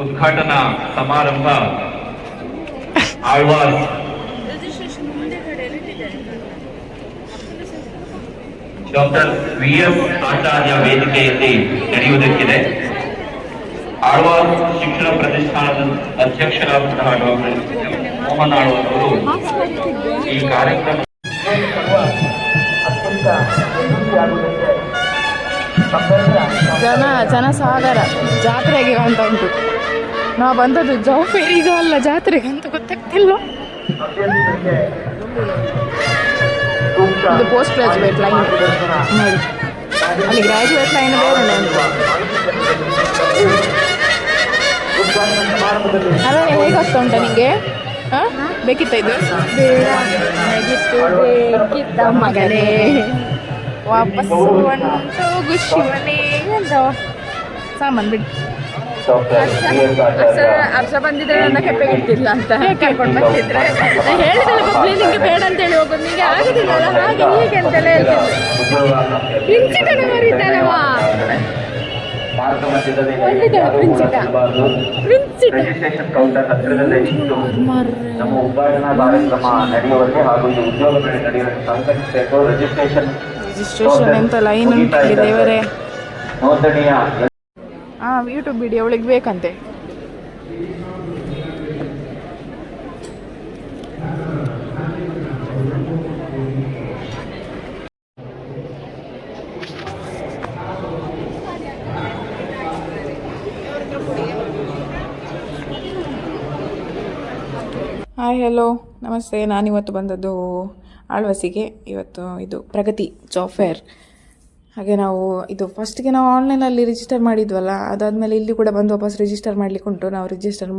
ಉದ್ಘಾಟನಾ ಸಮಾರಂಭ Alva's doctor VS. ಆಚಾರ್ಯ ವೇದಿಕೆಯಲ್ಲಿ ನಡೆಯುವುದಕ್ಕಿದೆ. ಆಳ್ವಾಸ್ ಶಿಕ್ಷಣ ಪ್ರತಿಷ್ಠಾನದ ಅಧ್ಯಕ್ಷರಾದಂತಹ ಡಾಕ್ಟರ್ ಮೋಹನ್ ಆಳ್ವಾಸ್ ಅವರು ಈ ಕಾರ್ಯಕ್ರಮ ಜನಸಾಗರ ಜಾತ್ರೆಗೆ ಅಂತ ಉಂಟು. ನಾವು ಬಂದದ್ದು ಜೌಫೇರಿಗೂ ಅಲ್ಲ ಜಾತ್ರೆಗೆ ಅಂತ ಗೊತ್ತಾಗ್ತಿಲ್ಲ. ಇದು ಪೋಸ್ಟ್ ಗ್ರಾಜುಯೇಟ್ ಲೈನ್ ನೋಡಿ, ಅಲ್ಲಿ ಗ್ರಾಜುಯೇಟ್ ಲೈನ್ ಬೇರೆ ಉಂಟು. ಅದೇ ಹೇಗಾಗ್ತಾ ಉಂಟ ನಿಮಗೆ? ಬೇಕಿತ್ತ ಇದು? ಬೇಕಿತ್ತ ಮಗನೇ, ವಾಪಸ್ ಹೊಂಟೋಗು ಶಿವನೇ ಅಂತವ. ಸಾಮಾನು ಬಿಡಿ. ಅರ್ಷ ಬಂದಿದ್ರೆ ನನ್ನ ಕೆಪ್ಪೆಗೆ ಇಡ್ತಿಲ್ಲ ಅಂತ ಕೇಳ್ಕೊಂಡು ಬಂದಿದ್ರೆ ಹೇಳಿದ್ರೆ ಬಬ್ಲಿ ನಿಂಗೆ ಬೇಡ ಅಂತೇಳಿ ಹೋಗೋದು, ನಿಂಗೆ ಆಗುದಿಲ್ಲ ಹಾಗೆ ಹೀಗೆ ಅಂತೆಲ್ಲ ಹೇಳ್ತಿದ್ದೆ. ಪ್ರಿನ್ಸಿಟನ ಮರಿತಾನವ, ರಿಜಿಸ್ಟ್ರೇಷನ್ ಎಂತ ಲೈನ್ ಉಂಟು ದೇವರೇ. ಯೂಟ್ಯೂಬ್ ವಿಡಿಯೋ ಅವಳಿಗೆ ಬೇಕಂತೆ. ಹಾಯ್ ಹಲೋ ನಮಸ್ತೆ. ನಾನಿವತ್ತು ಬಂದದ್ದು ಆಳ್ವಾಸಿಗೆ. ಇವತ್ತು ಇದು ಪ್ರಗತಿ ಜಾಬ್ ಫೇರ್. ಹಾಗೆ ನಾವು ಇದು ಫಸ್ಟಿಗೆ ನಾವು ಆನ್ಲೈನಲ್ಲಿ ರಿಜಿಸ್ಟರ್ ಮಾಡಿದ್ವಲ್ಲ, ಅದಾದಮೇಲೆ ಇಲ್ಲಿ ಕೂಡ ಬಂದು ವಾಪಸ್ ರಿಜಿಸ್ಟರ್ ಮಾಡಲಿಕ್ಕೆ ಉಂಟು. ನಾವು ರಿಜಿಸ್ಟರ್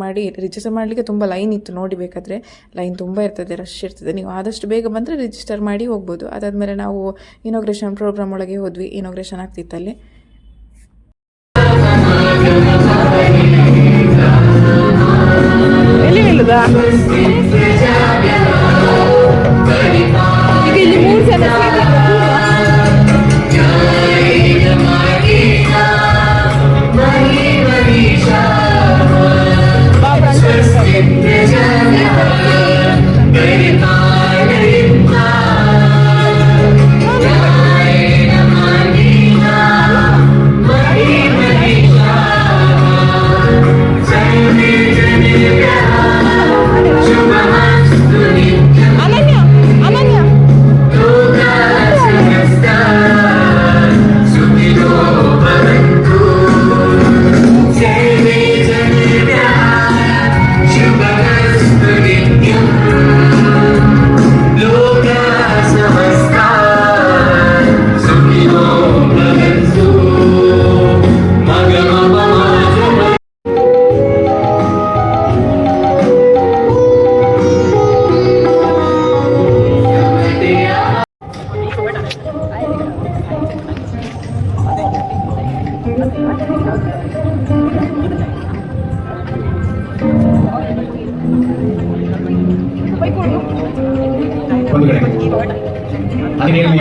ಮಾಡಲಿಕ್ಕೆ ತುಂಬ ಲೈನ್ ಇತ್ತು. ನೋಡಿ ಬೇಕಾದರೆ ಲೈನ್ ತುಂಬ ಇರ್ತದೆ, ರಶ್ ಇರ್ತದೆ. ನೀವು ಆದಷ್ಟು ಬೇಗ ಬಂದರೆ ರಿಜಿಸ್ಟರ್ ಮಾಡಿ ಹೋಗ್ಬೋದು. ಅದಾದಮೇಲೆ ನಾವು ಇನಾಗ್ರೇಷನ್ ಪ್ರೋಗ್ರಾಮ್ ಒಳಗೆ ಹೋದ್ವಿ. ಇನಾಗ್ರೇಷನ್ ಆಗ್ತಿತ್ತಲ್ಲಿ. ಎಲ್ಲಿ ನಿಲ್ಲುದಾ? ಈಗ ಇಲ್ಲಿ 3 ಜನ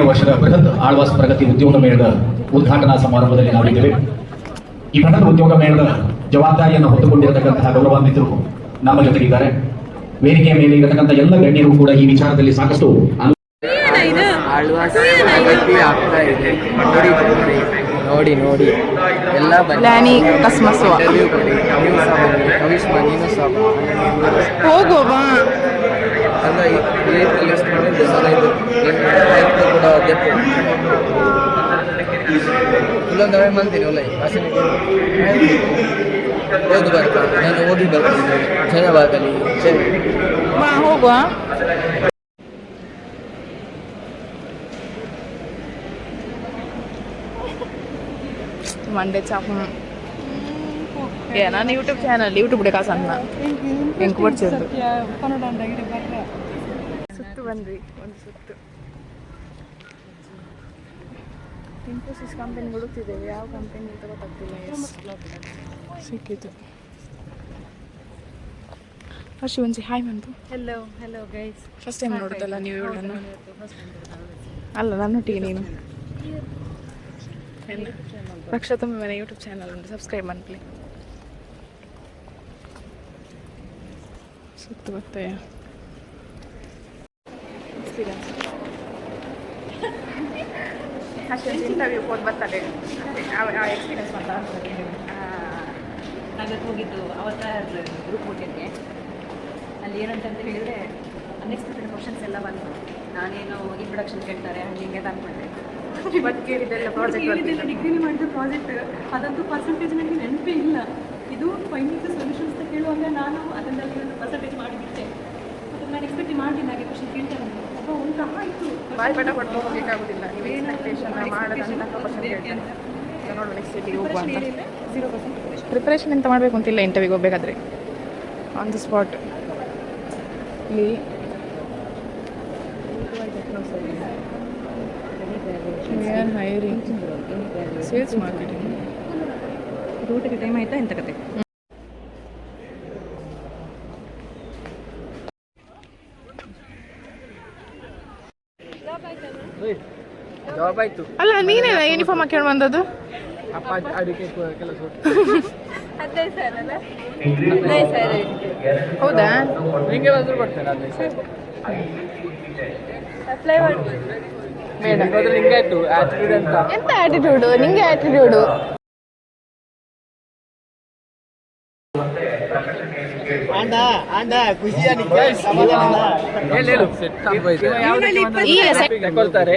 ವರ್ಷದ ಬೃಹತ್ ಆಳ್ವಾಸ್ ಪ್ರಗತಿ ಉದ್ಯೋಗ ಮೇಳದ ಉದ್ಘಾಟನಾ ಸಮಾರಂಭದಲ್ಲಿ ನಾವಿದ್ದೇವೆ. ಈ ಬೃಹತ್ ಉದ್ಯೋಗ ಮೇಳದ ಜವಾಬ್ದಾರಿಯನ್ನು ಹೊತ್ತುಕೊಂಡಿರತಕ್ಕಂತಹ ಗೌರವಾನ್ವಿತರು ನಮ್ಮ ಜೊತೆಗಿದ್ದಾರೆ. ವೇದಿಕೆಯ ಮೇಲೆ ಇರತಕ್ಕಂಥ ಎಲ್ಲ ಗಣ್ಯರು ಕೂಡ ಈ ವಿಚಾರದಲ್ಲಿ ಸಾಕಷ್ಟು ನೋಡಿ ನೋಡಿ ಎಲ್ಲ ಹೋಗುವ ಅಲ್ಲ ಇಲ್ಲೊಂದು ಮಾಡ್ತೀನಿ ಒಳ್ಳೆ ಹೋಗಿ ಬರ್ತಾರೆ. ನಾನು ಹೋಗಿ ಬರ್ತೀನಿ ಜನವಾಗಲಿ ಹೋಗುವ. ಮಂಡೆ ಚಾಪ್ ನಾನು ಯೂಟ್ಯೂಬ್ ಚಾನಲ್ ಯೂಟ್ಯೂಬ್ ಕಾಸನ್ನ ಹೆಂಗೆ ಬರ್ತಿದ್ದು ಸುತ್ತು ಬಂದ್ವಿ. ಒಂದು ಸುತ್ತು ಇನ್ಫೋಸಿಸ್ ಕಂಪನಿ ಹುಡುಕ್ತಿದ್ದೇವೆ. ಯಾವ ಕಂಪನಿ ಅಂತ ಗೊತ್ತಾಗ್ತಿಲ್ಲ. ಸಿಕ್ಕಿತು. ಫಸ್ಟ್ ಒಂದು ಹಾಯ್ ಬಂತು. Hello hello guys. First time ನೋಡುತ್ತಲ್ಲ ನೀವು ಇವಳನ್ನು? ಅಲ್ಲ ನನ್ನೊಟ್ಟಿಗೆ ನೀನು. ರಕ್ಷಾ ತುಂಬಿ ಮನೆ ಯೂಟ್ಯೂಬ್ ಚಾನಲ್ ಉಂಟು, ಸಬ್ಸ್ಕ್ರೈಬ್ ಮಾಡ್ಲಿ. ಸುತ್ತು ಮತ್ತೆ ಅಷ್ಟೇ ಇಂಟರ್ವ್ಯೂ ಹೋಗಿ ಬರ್ತಾರೆ ಆ ಎಕ್ಸ್ಪೀರಿಯನ್ಸ್ ಮಾತಾಡ್ತಾರೆ. ನಾಗಕ್ಕೆ ಹೋಗಿದ್ದು ಅವತಾರ್ ಗ್ರೂಪ್ ಹೋಟೆಲ್ಗೆ. ಅಲ್ಲಿ ಏನಂತಂತ ಹೇಳಿದರೆ ಅನ್ಎಕ್ಸ್ಪೆಕ್ಟೆಡ್ ಕ್ವಶನ್ಸ್ ಎಲ್ಲ ಬಂತು. ನಾನೇನು ಇಂಟ್ರೊಡಕ್ಷನ್ ಕೇಳ್ತಾರೆ ಹಂಗೆ ಅಂದ್ಕೊಂಡೆ. ಇವತ್ತು ಕೇಳಿದ್ದೆಲ್ಲ ಪ್ರಾಜೆಕ್ಟ್ ಡಿಗ್ರಿಲಿ ಮಾಡಿದ ಪ್ರಾಜೆಕ್ಟ್ ಅದಂತೂ ಪರ್ಸೆಂಟೇಜ್ ನನಗೆ ನೆನಪೇ ಇಲ್ಲ. ಇದು ಫೈಂಡಿಂಗ್ ದ ಸೊಲ್ಯೂಷನ್ಸ್ ಅಂತ ಹೇಳುವಾಗ ನಾನು ಅದನ್ನಲ್ಲಿ ಒಂದು ಪರ್ಸೆಂಟೇಜ್ ಮಾಡಿಬಿಟ್ಟೆ. ಮತ್ತು ನಾನು ಎಕ್ಸ್ಪೆಕ್ಟ್ ಮಾಡಿದ್ದೀನಿ ಹಾಗೆ ಕ್ವಶನ್ ಕೇಳ್ತಾರೆ ಒಬ್ಬ ಉಂಟು ಆಯಿತು ಬಾಯಿ ಪಟ ಕೊಟ್ಟು ಹೋಗಬೇಕಾಗುದಿಲ್ಲ. ನೀವು ಎಕ್ಸ್ಪೆಕ್ಟೇಷನ್ ಮಾಡೋದಂತ ಕ್ವಶನ್ ಕೇಳ್ತಾರೆ. ನೋಡುವ ನೆಕ್ಸ್ಟ್ ಸೀಟಿಗೆ ಹೋಗುವ ಅಂತ. 0% ಪ್ರಿಪ್ರೇಷನ್ ಎಂತ ಮಾಡಬೇಕು ಅಂತಿಲ್ಲ ಇಂಟರ್ವ್ಯೂಗೆ ಹೋಗಬೇಕಾದ್ರೆ ಆನ್ ದ ಸ್ಪಾಟ್. ಇಲ್ಲಿ ಹೈರಿಂಗ್ ಸೇಲ್ಸ್ ಮಾರ್ಕೆಟಿಂಗ್. ರೂಟಿಗೆ ಟೈಮ್ ಆಯಿತಾ ಎಂತ ಕತೆ? ಜಾಬ್ ಆಯ್ತು. ಅಲ್ಲ ನೀನೇ ಯೂನಿಫಾರ್ಮ್ ಹಾಕೊಂಡು ಬಂದದ್ದು? ಅಪ್ಪ ಅದಕ್ಕೆ ಕೆಲಸ ಹೌದಾ? ನಿಂಗೆ ಬಂದ್ರು ಕೊಡ್ತೇನೆ ಅದನ್ನ ಬೇಡ. ನಿಂಗೆ ಆಯ್ತು ಆಟಿಟ್ಯೂಡ್ ಅಂತ. ಎಂತ ಆಟಿಟ್ಯೂಡು? ನಿಂಗೆ ಆಟಿಟ್ಯೂಡು. ಕೊಡ್ತಾರೆ.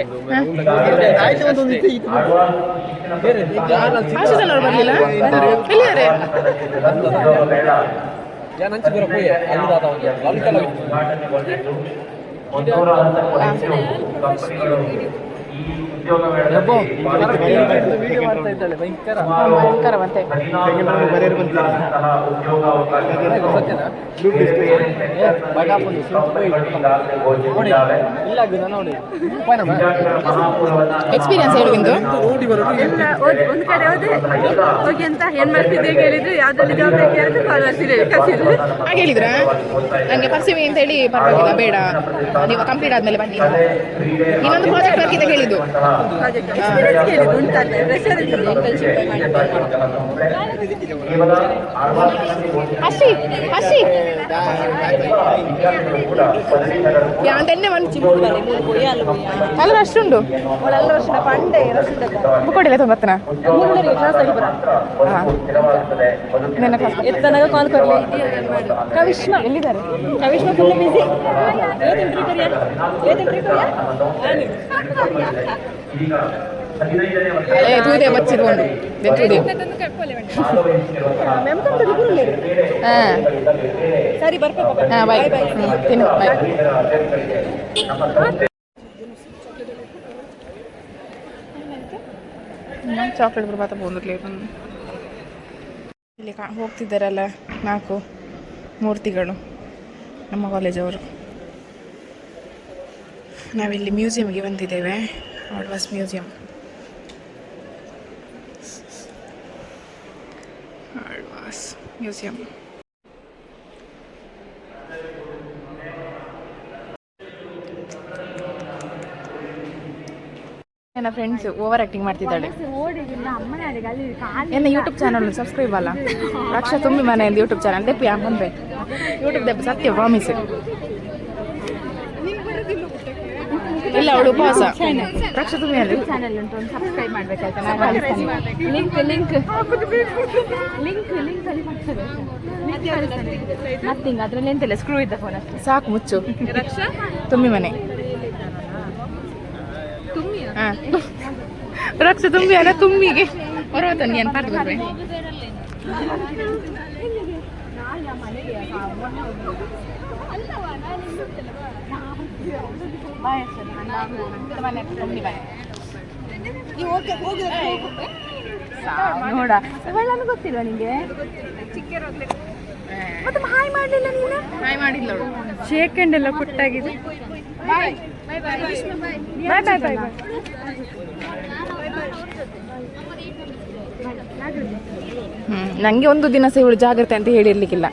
ಆಶೀಸನವ್ರು ಬರಲಿಲ್ಲ? ಎಲ್ಲಿದ್ದಾರೆ? ಭಯಂಕರ ಮತ್ತೆ ಎಕ್ಸ್ಪೀರಿಯನ್ಸ್ ಹೇಳು ಬಿಂದು. ಒಂದು ಕಡೆ ಹೋಗಿ ಅಂತ ಏನು ಮಾಡ್ತಿದ್ದೆ ಕೇಳಿದ್ರು, ಯಾವುದ್ರಲ್ಲಿ ಜಾಬ್ ಬೇಕು ಹೇಳಿದ್ರು ಕಾಲ್ ಮಾಡ್ತಿದ್ದೆ ಕಸಿದ್ರು. ಹಾಗೆ ಹೇಳಿದ್ರ? ನನಗೆ ಪರ್ಸಿವಿ ಅಂತ ಹೇಳಿ ಪರವಾಗಿಲ್ಲ ಬೇಡ, ನೀವು ಕಂಪ್ಲೀಟ್ ಆದ್ಮೇಲೆ ಬನ್ನಿ. ಇನ್ನೊಂದು ಪ್ರಾಜೆಕ್ಟ್ ವರ್ಕ್ ಇದೆ ಹೇಳಿದ್ದು. ಎಕ್ಸ್ಪೀರಿಯನ್ಸ್ ಕೇಳಿದ್ದು ಉಂಟಂತೆ ರೆಸ್ಟೋರೆಂಟ್ ಇಂಟರ್ನ್ಶಿಪ್ ಅಷ್ಟೇ ಅಷ್ಟೇ ಯಾಂತೆನ್ನೆ ಮಂಚಿ ಅಲ್ಲ ಅಷ್ಟುಂಡು ಕೊಡಿಲ್ಲ ತೊಂಬತ್ತನ ಎತ್ತನಾಗ ಕಾಲ್ ಕೊಡಲಿ. ಕವಿಷ್ಮಾ ಎಲ್ಲಿದ್ದಾರೆ? ಕವಿಷ್ಮಾ ಫುಲ್ ಬಿಸಿ. ತೂದೆ ಬಚ್ಚಿಕೊಂಡು ಸರಿ ಬರ್ಬೇಕು. ಹಾಂ ಬಾಯ್ ತಿನ್ನು ಬಾಯ್. ಚಾಕ್ಲೇಟ್ ಬರ್ಬಾತ ಬಂದಿರಲಿ. ಇಲ್ಲಿ ಹೋಗ್ತಿದ್ದಾರಲ್ಲ 4 ಮೂರ್ತಿಗಳು ನಮ್ಮ ಕಾಲೇಜವರು. ನಾವಿಲ್ಲಿ ಮ್ಯೂಸಿಯಮ್ಗೆ ಬಂದಿದ್ದೇವೆ, ಆಳ್ವಾಸ್ ಮ್ಯೂಸಿಯಂ. ಆಳ್ವಾಸ್ ಮ್ಯೂಸಿಯಂ. ನನ್ನ ಫ್ರೆಂಡ್ಸ್ ಓವರ್ ಆ್ಯಕ್ಟಿಂಗ್ ಮಾಡ್ತಿದ್ದಾಳೆ. ನನ್ನ ಯೂಟ್ಯೂಬ್ ಚಾನಲ್ ಸಬ್ಸ್ಕ್ರೈಬ್ ಅಲ್ಲ, ರಕ್ಷಾ ತುಂಬಿ ಮನೆ ಯೂಟ್ಯೂಬ್ ಚಾನಲ್ ದೆಪ್ಪಿ ಬಂದೆ ಯೂಟ್ಯೂಬ್ ದೆಪ್ಪ ಸತ್ಯ ಪ್ರಾಮಿಸ್ ಇಲ್ಲ. ಅವಳು ಉಪವಾಸ. ರಕ್ಷಾ ತುಂಬಿ ಅಲ್ಲಿ ಚಾನಲ್ ಉಂಟು, ಒಂದು ಸಬ್ಸ್ಕ್ರೈಬ್ ಮಾಡಬೇಕಾಯ್ತಾ? ಲಿಂಕ್ ಲಿಂಕ್ ಲಿಂಕ್ ಲಿಂಕ್ ಅಲ್ಲಿ ಮಾಡ್ತಾರೆ. ನಥಿಂಗ್, ಅದರಲ್ಲಿ ಎಂತಿಲ್ಲ, ಸ್ಕ್ರೂ ಇದ್ದ ಫೋನ್ ಅಷ್ಟೇ ಸಾಕು. ಮುಚ್ಚು. ತುಂಬಿ ಮನೆ. ಹಾಂ ರಕ್ಷಾ ತುಂಬಿ ಅಲ್ಲ, ತುಂಬಿಗೆ ಬರುವತ್ತ ನೀನು ಪಾರ್ಟಿ ಬರ್ಬೇ. ನೋಡ ಇವೆಲ್ಲ ಗೊತ್ತಿಲ್ವಾ ನಿಂಗೆ? ಮತ್ತೆ ಹಾಯ್ ಮಾಡಲಿಲ್ಲ ನೀನು? ಹಾಯ್ ಮಾಡಿಲ್ಲ ಅವಳು. ಶೇಕ್ ಹ್ಯಾಂಡ್ ಎಲ್ಲ ಕೊಟ್ಟಾಗಿದೆ. ಬಾಯ್ ಬಾಯ್ ಬಾಯ್ ಬಾಯ್ ಬಾಯ್. ನನಗೆ ಒಂದು ದಿನ ಸಹ ಇವಳು ಜಾಗ್ರತೆ ಅಂತ ಹೇಳಿರ್ಲಿಕ್ಕಿಲ್ಲ.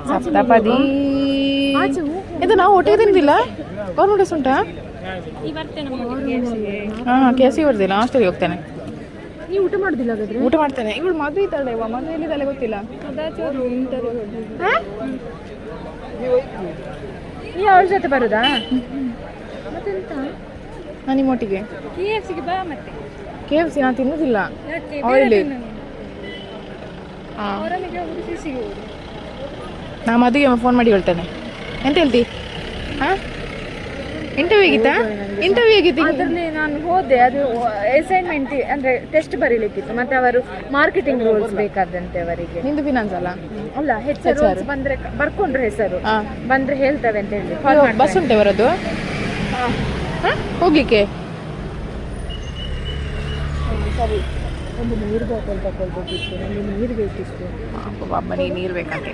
ಸಪ್ತಪದಿ ಇದು ನಾವು ಒಟ್ಟಿಗೆ ತಿಂದಿಲ್ಲ. ಗೌರ್ಮೆಂಟ್ ಬಸ್ ಉಂಟಾ? ಹಾಂ ಕೆ ಸಿ ಬರ್ದಿಲ್ಲ, ಹಾಸ್ಟೆಲ್ಗೆ ಹೋಗ್ತೇನೆ. ನೀವು ಊಟ ಮಾಡೋದಿಲ್ಲ ಹಾಗಾದ್ರೆ? ಊಟ ಮಾಡ್ತೇನೆ. ಇವಳು ಮದುವೆ ಇದ್ದಾಳೆ, ಮದುವೆ ಎಲ್ಲಿದ್ದಾಳೆ ಗೊತ್ತಿಲ್ಲ. ಕದಾಚಿ ಅವರು ಇಂಟರ್ವ್ಯೂ ನೀವು ಅವಳ ಜೊತೆ ಬರೋದಾ? ಮತ್ತೆಂತ? ನಾನು ನಿಮ್ಮೊಟ್ಟಿಗೆ KFC ಗೆ ಬಾ ಮತ್ತೆ. KFC ನಾನು ತಿನ್ನೋದಿಲ್ಲ. ಯಾಕೆ? ಆಯಿಲಿ. ಅವರಲ್ಲಿಗೆ ಹೋಗಿ ಫಿಶಿಗೆ ಹೋಗಿ. ನಾ ಮದುವೆಗೆ ಫೋನ್ ಮಾಡಿ ಹೇಳ್ತೇನೆ. ಎಂತ ಹೇಳ್ತಿ? ಹಾಂ, ಇಂಟರ್ವ್ಯೂ ಆಗಿತ್ತಾ? ಇಂಟರ್ವ್ಯೂ ಆಗಿತ್ತು. ಅದರಲ್ಲಿ ನಾನು ಹೋದೆ, ಅದು ಅಸೈನ್ಮೆಂಟ್ ಅಂದರೆ ಟೆಸ್ಟ್ ಬರೀಲಿಕ್ಕಿತ್ತು, ಮತ್ತು ಅವರು ಮಾರ್ಕೆಟಿಂಗ್ ರೋಲ್ಸ್ ಬೇಕಾದಂತೆ ಅವರಿಗೆ. ನಿಂದು ಫಿನಾನ್ಸ್ ಅಲ್ಲ? ಅಲ್ಲ, ಹೆಸರು ಬಂದರೆ ಬರ್ಕೊಂಡ್ರೆ ಹೆಸರು ಬಂದರೆ ಹೇಳ್ತೇವೆ ಅಂತ ಹೇಳಿ ಬಸ್ ಉಂಟೆ ಬರೋದು ಹೋಗ್ಲಿಕ್ಕೆ? ಸರಿ, ಒಂದು ನೀರು ಬಾಟಲ್ ತಗೊಳ್ಬೇಕಿತ್ತು, ನನಗೆ ನೀರು ಬೇಕಿತ್ತು. ಬಾಬಾ, ನೀರು ಬೇಕಂತೆ.